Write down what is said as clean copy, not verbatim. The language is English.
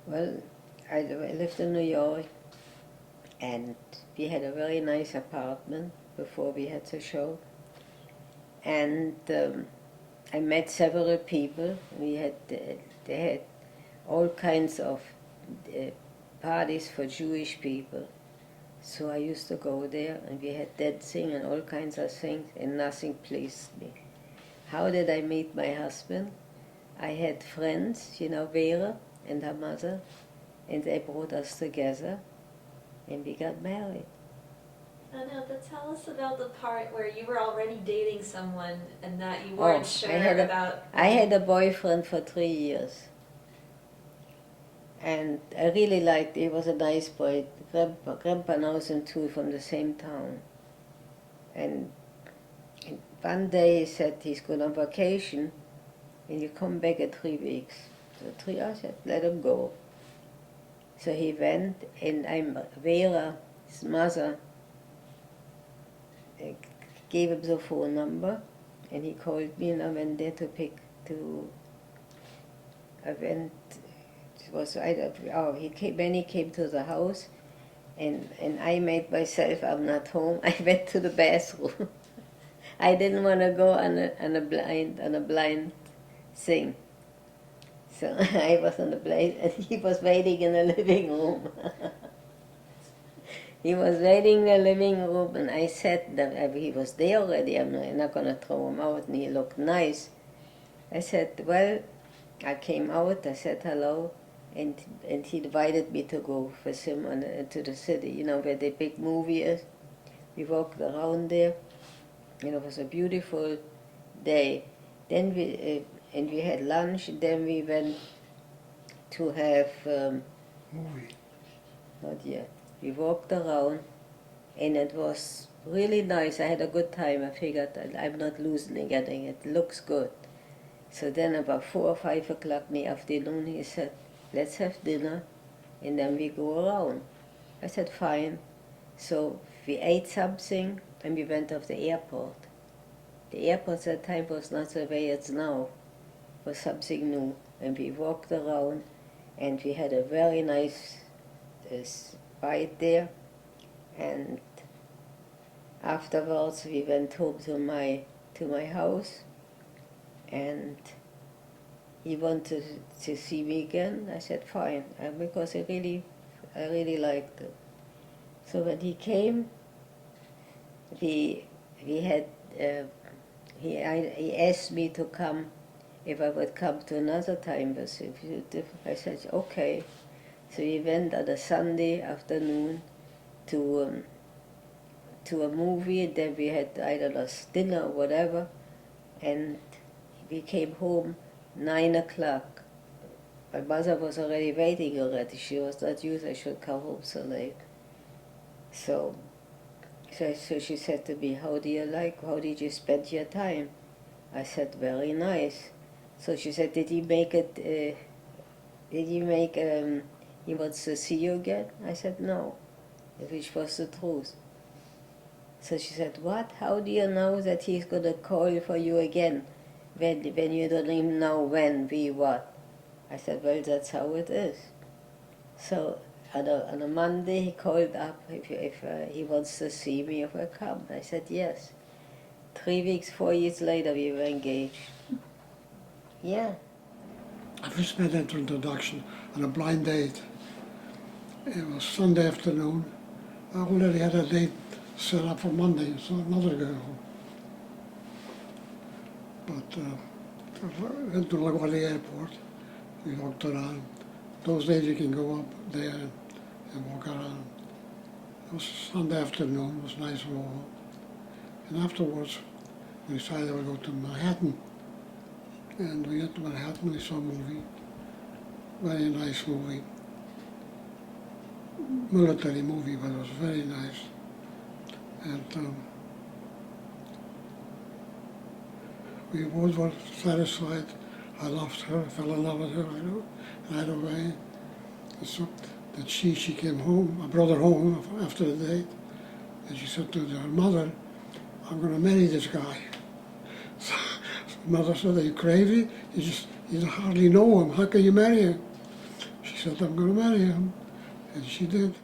Well, I lived in New York, and we had a very nice apartment before we had the show. And I met several people. They had all kinds of uh, parties for Jewish people. So I used to go there, and we had dancing and all kinds of things, and nothing pleased me. How did I meet my husband? I had friends, Vera and her mother, and they brought us together, and we got married. Oh no, but tell us about the part where you were already dating someone and that you weren't sure about. I had a boyfriend for 3 years, and I really liked. He was a nice boy. Grandpa knows him too, from the same town. And one day he said he's going on vacation, and you come back in 3 weeks. So I said, let him go. So he went, and Vera's mother, gave him the phone number, and he called me, and I went there when he came to the house, and I made myself, I'm not home. I went to the bathroom. I didn't want to go on a blind thing. So I was on the blind, and he was waiting in the living room. He was waiting in the living room, and I said that he was there already. I'm not going to throw him out, and he looked nice. I said, well, I came out, I said hello, and he invited me to go with him to the city, where the big movie is. We walked around there, and it was a beautiful day. Then we had lunch, and then we went to have Movie. not yet. We walked around, and it was really nice. I had a good time. I figured that I'm not losing anything. It looks good. So then about 4 or 5 o'clock in the afternoon, he said, let's have dinner, and then we go around. I said, fine. So we ate something, and we went to the airport. The airport at that time was not the way it's now. It was something new. And we walked around, and we had a very nice bite there. And afterwards, we went home to my house, and he wanted to see me again. I said, fine, because I really liked him. So when he came, he asked me to come, if I would come to another time with him. I said, okay. So we went on a Sunday afternoon to a movie, and then we had, I don't know, dinner or whatever, and we came home 9 o'clock. My mother was already waiting already. She was not used I should come home so late. So she said to me, how did you spend your time? I said, very nice. So she said, he wants to see you again? I said, no, which was the truth. So she said, what? How do you know that he's going to call for you again when you don't even know when, what? I said, well, that's how it is. So on a Monday, he called up if he wants to see me, if I come. I said, yes. 3 weeks, 4 years later, we were engaged. Yeah. I first met at introduction on a blind date. It was Sunday afternoon. I already had a date set up for Monday, so another girl. But we went to LaGuardia Airport. We walked around. Those days you can go up there and walk around. It was Sunday afternoon. It was nice and warm. And afterwards, we decided we would go to Manhattan. And we went to Manhattan. We saw a movie. Very nice movie. Military movie, but it was very nice. And we both were satisfied. I loved her, I fell in love with her right away. And so that she came home, I brought her home after the date, and she said to her mother, I'm going to marry this guy. So mother said, are you crazy? You hardly know him, how can you marry him? She said, I'm going to marry him. And she did.